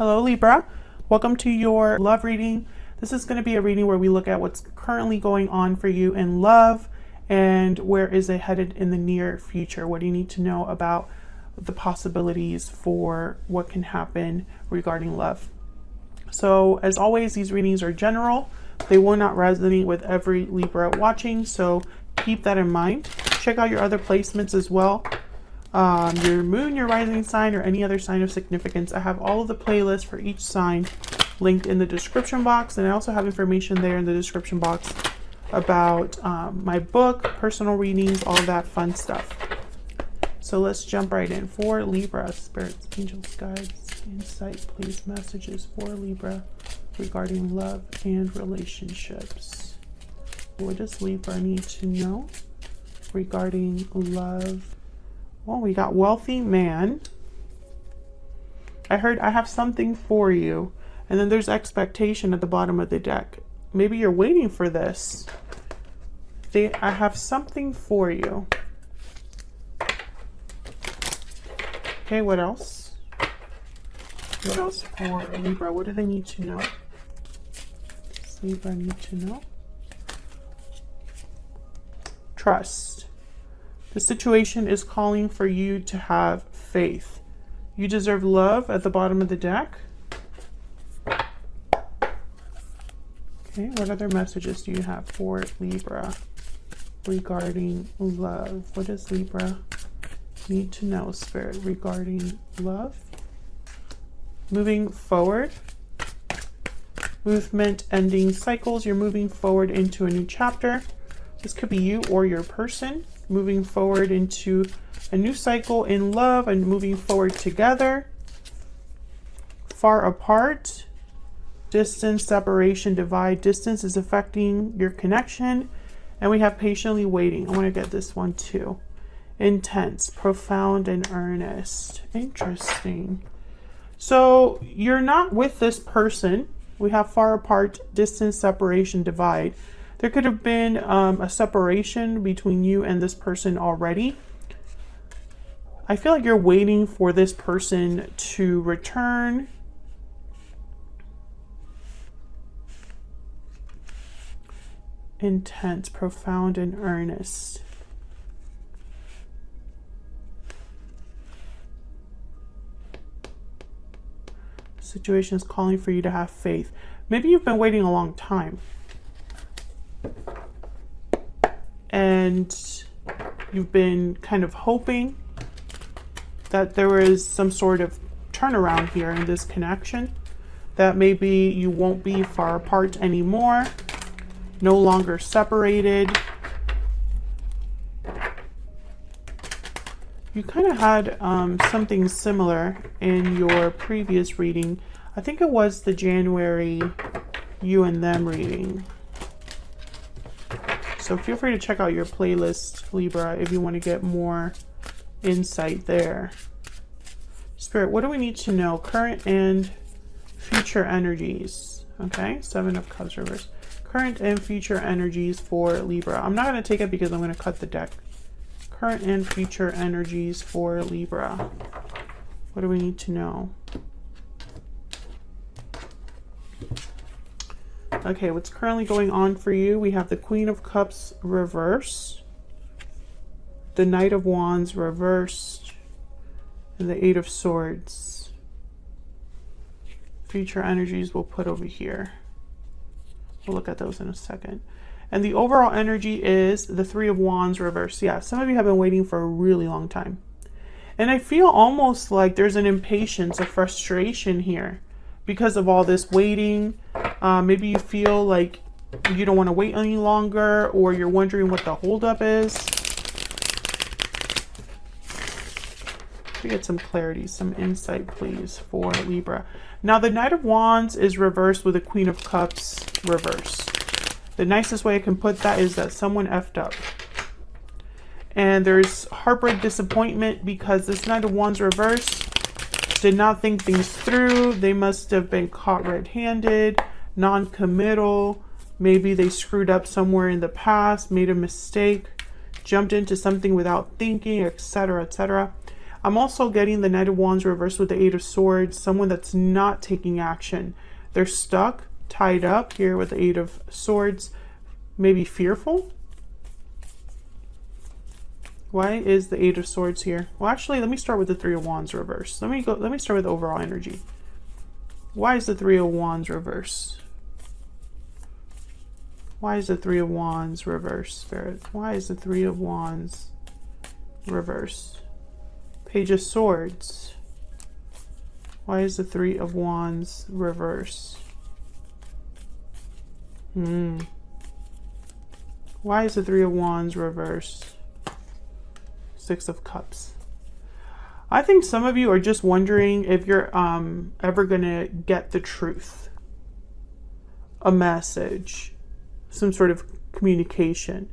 Hello Libra, welcome to your love reading. This is going to be a reading where we look at what's currently going on for you in love and where is it headed in the near future. What do you need to know about the possibilities for what can happen regarding love? So as always, these readings are general. They will not resonate with every Libra watching, so keep that in mind. Check out your other placements as well. Your moon, your rising sign, or any other sign of significance. I have all of the playlists for each sign linked in the description box, and I also have information there in the description box about my book, personal readings, all that fun stuff. So let's jump right in. For Libra, spirits, angels, guides, insight, please, messages for Libra regarding love and relationships. What does Libra need to know regarding love? Well, we got wealthy man. I heard I have something for you. And then there's expectation at the bottom of the deck. Maybe you're waiting for this. I have something for you. Okay, what else? What else for Libra? What do they need to know? Does Libra need to know? Trust. The situation is calling for you to have faith. You deserve love at the bottom of the deck. Okay, what other messages do you have for Libra regarding love? What does Libra need to know, Spirit, regarding love? Moving forward. Movement ending cycles. You're moving forward into a new chapter. This could be you or your person. Moving forward into a new cycle in love and moving forward together. Far apart. Distance, separation, divide. Distance is affecting your connection. And we have patiently waiting. I want to get this one too. Intense, profound, and earnest. Interesting. So you're not with this person. We have far apart, distance, separation, divide. There could have been a separation between you and this person already. I feel like you're waiting for this person to return. Intense, profound, and earnest. The situation is calling for you to have faith. Maybe you've been waiting a long time. And you've been kind of hoping that there is some sort of turnaround here in this connection, that maybe you won't be far apart anymore, no longer separated. You kind of had something similar in your previous reading. I think it was the January you and them reading. So feel free to check out your playlist, Libra, if you want to get more insight there. Spirit, what do we need to know? Current and future energies. Okay, 7 of Cups reverse. Current and future energies for Libra. I'm not going to take it because I'm going to cut the deck. Current and future energies for Libra. What do we need to know? Okay, what's currently going on for you? We have the Queen of Cups reversed, the Knight of Wands reversed, and the 8 of Swords. Future energies we'll put over here. We'll look at those in a second. And the overall energy is the 3 of Wands reversed. Yeah, some of you have been waiting for a really long time. And I feel almost like there's an impatience, a frustration here because of all this waiting. Maybe you feel like you don't want to wait any longer, or you're wondering what the holdup is. We get some clarity, some insight, please, for Libra. Now, the Knight of Wands is reversed with the Queen of Cups reversed. The nicest way I can put that is that someone effed up. And there's heartbreak, disappointment, because this Knight of Wands reversed did not think things through. They must have been caught red-handed, non-committal. Maybe they screwed up somewhere in the past, made a mistake, jumped into something without thinking, etc., etc. I'm also getting the Knight of Wands reversed with the Eight of Swords, someone that's not taking action. They're stuck, tied up here with the Eight of Swords, maybe fearful. Why is the Eight of Swords here? Well, actually, let me start with the Three of Wands reversed. Let me start with overall energy. Why is the Three of Wands reversed? Why is the Three of Wands reversed, Spirit? Why is the Three of Wands reversed? Page of Swords. Why is the Three of Wands reversed? Why is the Three of Wands reversed? Six of Cups. I think some of you are just wondering if you're ever gonna get the truth, a message, some sort of communication.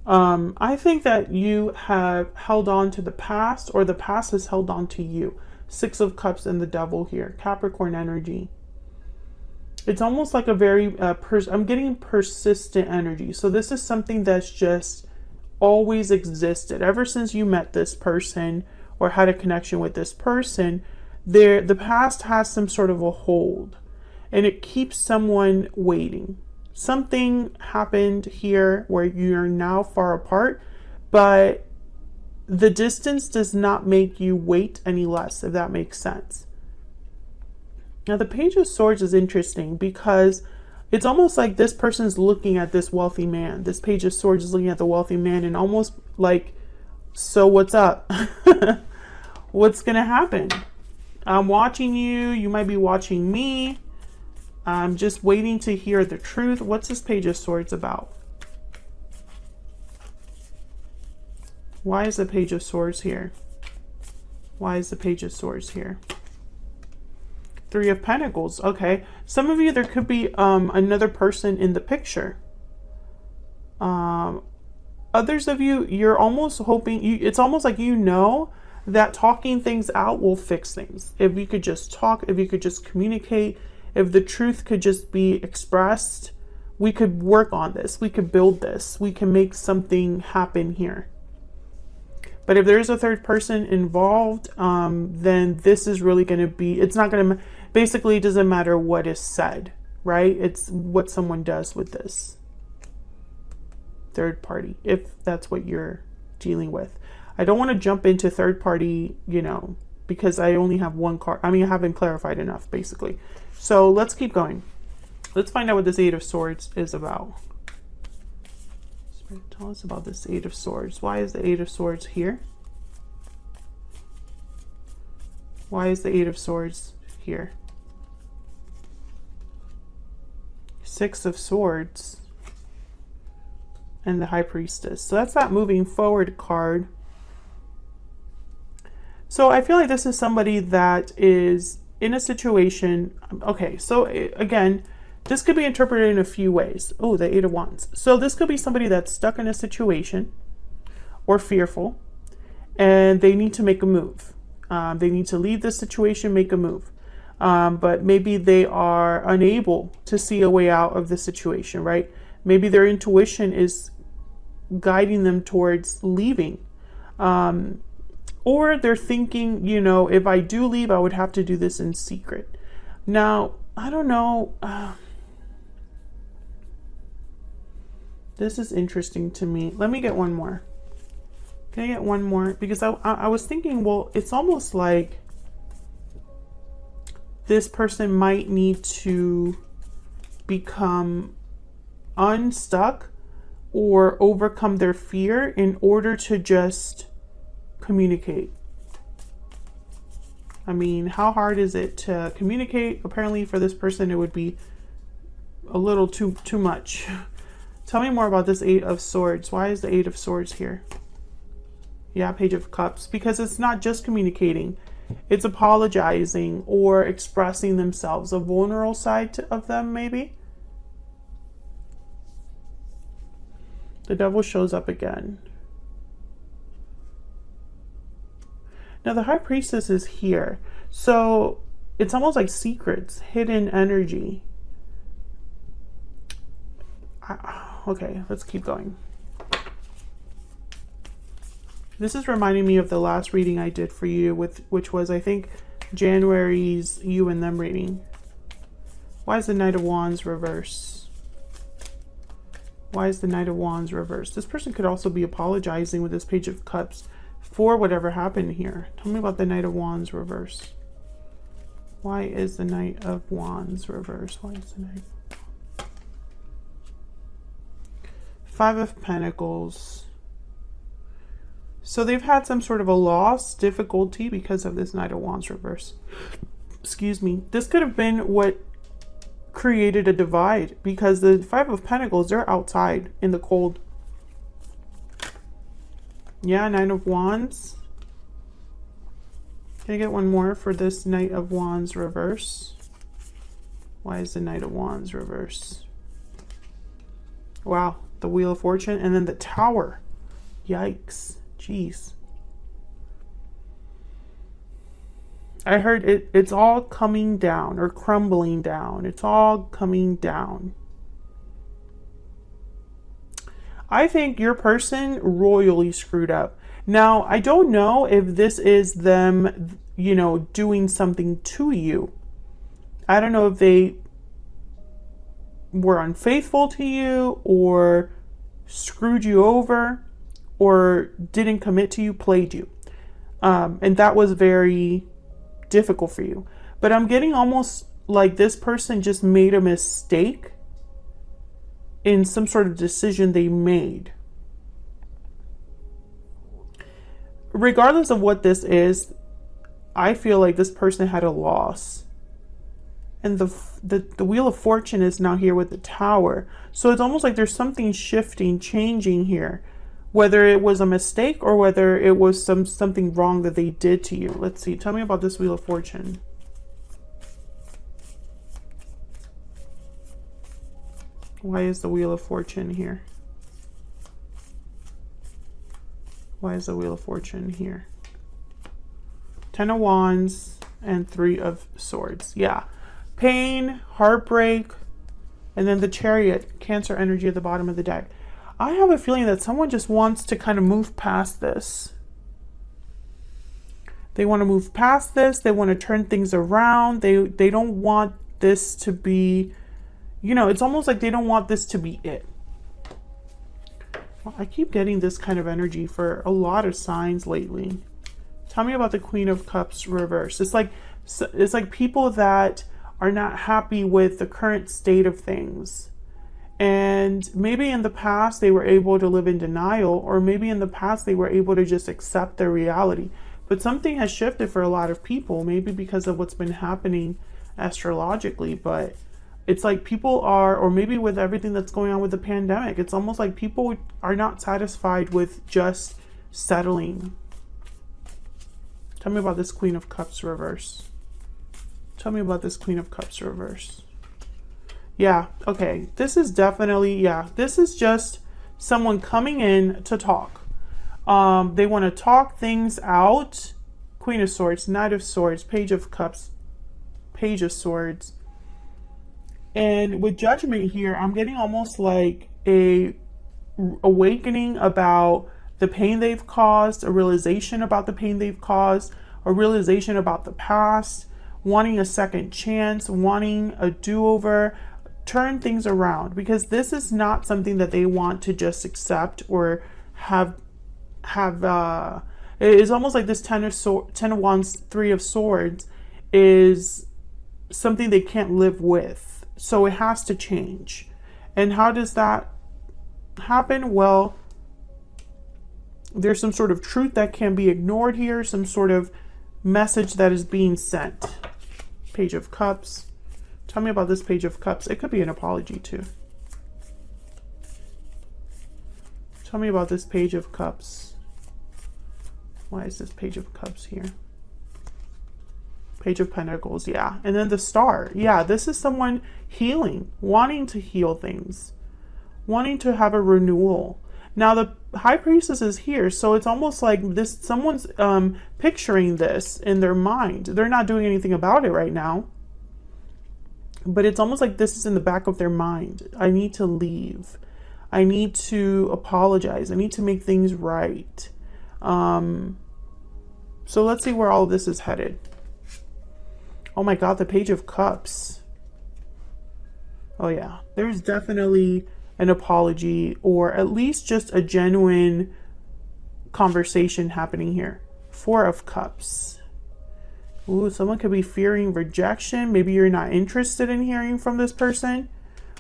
I think that you have held on to the past, or the past has held on to you. Six of Cups and the Devil here, Capricorn energy. It's almost like a very I'm getting persistent energy. So this is something that's just always existed ever since you met this person or had a connection with this person. The past has some sort of a hold, and it keeps someone waiting. Something happened here where you're now far apart, but the distance does not make you wait any less, if that makes sense. Now, the Page of Swords is interesting because it's almost like this person's looking at this wealthy man. This Page of Swords is looking at the wealthy man and almost like, so what's up? What's going to happen? I'm watching you. You might be watching me. I'm just waiting to hear the truth. What's this Page of Swords about? Why is the Page of Swords here? Why is the Page of Swords here? Three of Pentacles. Okay. Some of you, there could be another person in the picture. Others of you, you're almost hoping, it's almost like you know that talking things out will fix things. If you could just talk, if you could just communicate, if the truth could just be expressed, we could work on this. We could build this. We can make something happen here. But if there is a third person involved, then this is really going to be, it's not going to, basically it doesn't matter what is said, right? It's what someone does with this third party, if that's what you're dealing with. I don't want to jump into third party, you know, because I only have one card. I mean, I haven't clarified enough, basically. So let's keep going. Let's find out what this Eight of Swords is about. Spirit, tell us about this Eight of Swords. Why is the Eight of Swords here? Why is the Eight of Swords here? Six of Swords and the High Priestess. So that's that moving forward card. So I feel like this is somebody that is in a situation. Okay, so again, this could be interpreted in a few ways. Oh, the Eight of Wands. So this could be somebody that's stuck in a situation or fearful, and they need to make a move. They need to leave this situation, make a move. But maybe they are unable to see a way out of the situation, right? Maybe their intuition is guiding them towards leaving. Or they're thinking, you know, if I do leave, I would have to do this in secret. Now, I don't know. This is interesting to me. Let me get one more. Can I get one more? Because I was thinking, well, it's almost like this person might need to become unstuck or overcome their fear in order to just communicate. I mean, how hard is it to communicate? Apparently for this person, it would be a little too much. Tell me more about this Eight of Swords. Why is the Eight of Swords here? Yeah, Page of Cups. Because it's not just communicating. It's apologizing or expressing themselves. A vulnerable side of them, maybe. The Devil shows up again. Now the High Priestess is here. So it's almost like secrets, hidden energy. Okay, let's keep going. This is reminding me of the last reading I did for you, which was, I think, January's you and them reading. Why is the Knight of Wands reverse? Why is the Knight of Wands reversed? This person could also be apologizing with this Page of Cups for whatever happened here. Tell me about the Knight of Wands reverse. Why is the Knight of Wands reversed? Why is the Knight? Five of Pentacles. So they've had some sort of a loss, difficulty because of this Knight of Wands reverse. Excuse me. This could have been what created a divide, because the Five of Pentacles, they're outside in the cold. Yeah, Nine of Wands. Can I get one more for this Knight of Wands reverse? Why is the Knight of Wands reverse? Wow, the Wheel of Fortune and then the Tower. Yikes. Jeez. I heard it's all coming down or crumbling down. It's all coming down. I think your person royally screwed up. Now, I don't know if this is them, you know, doing something to you. I don't know if they were unfaithful to you or screwed you over or didn't commit to you, played you. And that was very difficult for you. But I'm getting almost like this person just made a mistake in some sort of decision they made. Regardless of what this is, I feel like this person had a loss. And the Wheel of Fortune is now here with the Tower. So it's almost like there's something shifting, changing here. Whether it was a mistake or whether it was something wrong that they did to you. Let's see. Tell me about this Wheel of Fortune. Why is the Wheel of Fortune here? Why is the Wheel of Fortune here? Ten of Wands and Three of Swords. Yeah. Pain, heartbreak, and then the Chariot, Cancer energy at the bottom of the deck. I have a feeling that someone just wants to kind of move past this. They want to move past this. They want to turn things around. They don't want this to be, you know, it's almost like they don't want this to be it. Well, I keep getting this kind of energy for a lot of signs lately. Tell me about the Queen of Cups reverse. It's like people that are not happy with the current state of things. And maybe in the past they were able to live in denial, or maybe in the past they were able to just accept their reality. But something has shifted for a lot of people, maybe because of what's been happening astrologically. But it's like people are, or maybe with everything that's going on with the pandemic, it's almost like people are not satisfied with just settling. Tell me about this Queen of Cups reverse. Tell me about this Queen of Cups reverse. Yeah, okay. This is definitely, yeah, this is just someone coming in to talk. They want to talk things out. Queen of Swords, Knight of Swords, Page of Cups, Page of Swords. And with Judgment here, I'm getting almost like a awakening about the pain they've caused, a realization about the pain they've caused, a realization about the past, wanting a second chance, wanting a do-over, turn things around, because this is not something that they want to just accept or have it is almost like this Ten of Wands, Three of Swords is something they can't live with. So it has to change. And how does that happen? Well, there's some sort of truth that can be ignored here, some sort of message that is being sent. Page of Cups. Tell me about this Page of Cups. It could be an apology too. Tell me about this Page of Cups. Why is this Page of Cups here? Page of Pentacles, yeah. And then the Star. Yeah, this is someone healing, wanting to heal things, wanting to have a renewal. Now the High Priestess is here, so it's almost like this. Someone's picturing this in their mind. They're not doing anything about it right now, but it's almost like this is in the back of their mind. I need to leave. I need to apologize. I need to make things right. So let's see where all of this is headed. Oh my God, the Page of Cups. Oh yeah, there's definitely an apology, or at least just a genuine conversation happening here. Four of Cups. Ooh, someone could be fearing rejection. Maybe you're not interested in hearing from this person.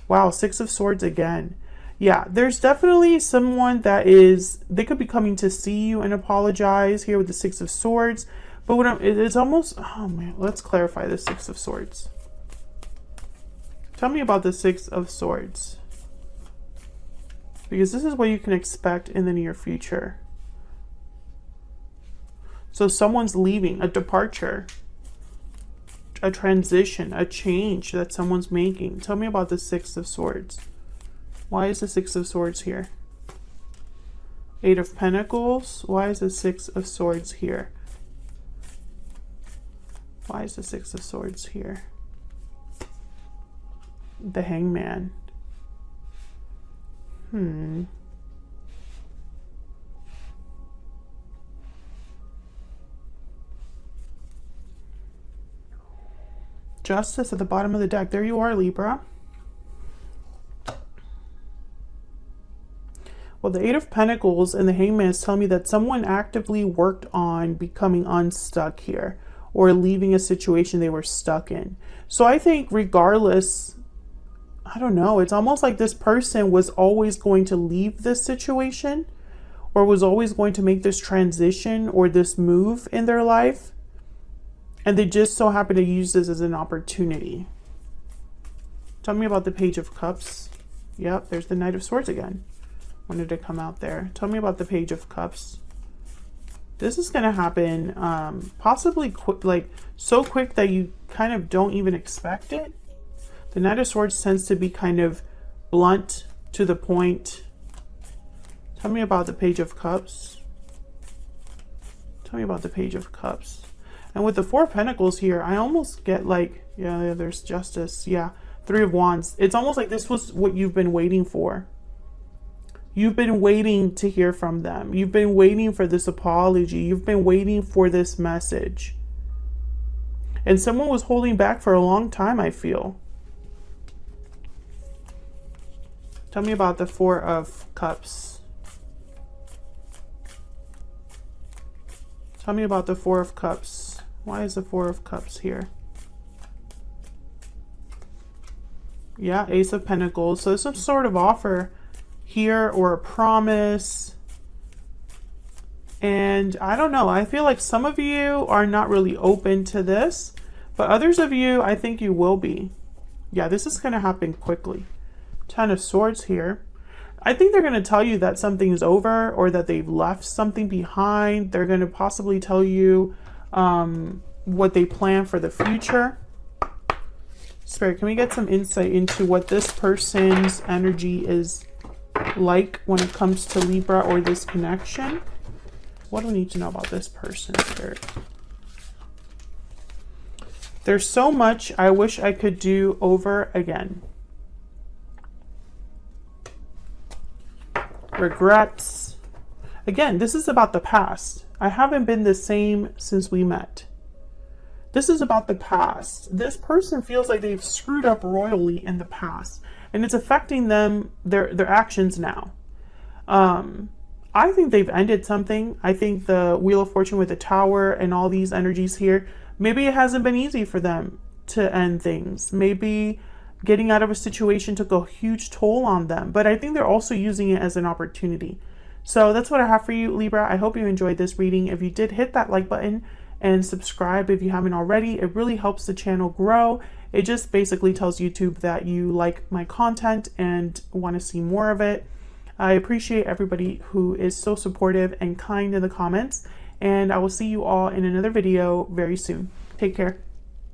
Wow, Six of Swords again. Yeah, there's definitely someone that they could be coming to see you and apologize here with the Six of Swords. But it's almost, oh man, let's clarify the Six of Swords. Tell me about the Six of Swords. Because this is what you can expect in the near future. So someone's leaving, a departure, a transition, a change that someone's making. Tell me about the Six of Swords. Why is the Six of Swords here? Eight of Pentacles. Why is the Six of Swords here? Why is the Six of Swords here? The Hangman. Justice at the bottom of the deck. There you are, Libra. Well, the Eight of Pentacles and the Hangman is telling me that someone actively worked on becoming unstuck here, or leaving a situation they were stuck in. So I think regardless, I don't know, it's almost like this person was always going to leave this situation, or was always going to make this transition or this move in their life. And they just so happen to use this as an opportunity. Tell me about the Page of Cups. Yep, there's the Knight of Swords again. Wanted to come out there. Tell me about the Page of Cups. This is going to happen possibly quick, like so quick that you kind of don't even expect it. The Knight of Swords tends to be kind of blunt, to the point. Tell me about the Page of Cups. Tell me about the Page of Cups. And with the Four of Pentacles here, I almost get like, yeah, there's Justice. Yeah, Three of Wands. It's almost like this was what you've been waiting for. You've been waiting to hear from them. You've been waiting for this apology. You've been waiting for this message. And someone was holding back for a long time, I feel. Tell me about the Four of Cups. Tell me about the Four of Cups. Why is the Four of Cups here? Yeah, Ace of Pentacles. So some sort of offer here, or a promise. And I don't know, I feel like some of you are not really open to this, but others of you, I think you will be. Yeah, this is going to happen quickly. Ten of Swords here. I think they're going to tell you that something's over, or that they've left something behind. They're going to possibly tell you what they plan for the future. Spirit, can we get some insight into what this person's energy is like when it comes to Libra, or this connection? What do we need to know about this person, Spirit? There's so much I wish I could do over again. Regrets. Again, this is about the past. I haven't been the same since we met. This is about the past. This person feels like they've screwed up royally in the past, and it's affecting them, their actions now. I think they've ended something. I think the Wheel of Fortune with the Tower and all these energies here, maybe it hasn't been easy for them to end things. Maybe getting out of a situation took a huge toll on them, but I think they're also using it as an opportunity. So that's what I have for you, Libra. I hope you enjoyed this reading. If you did, hit that like button and subscribe if you haven't already. It really helps the channel grow. It just basically tells YouTube that you like my content and want to see more of it. I appreciate everybody who is so supportive and kind in the comments, and I will see you all in another video very soon. Take care.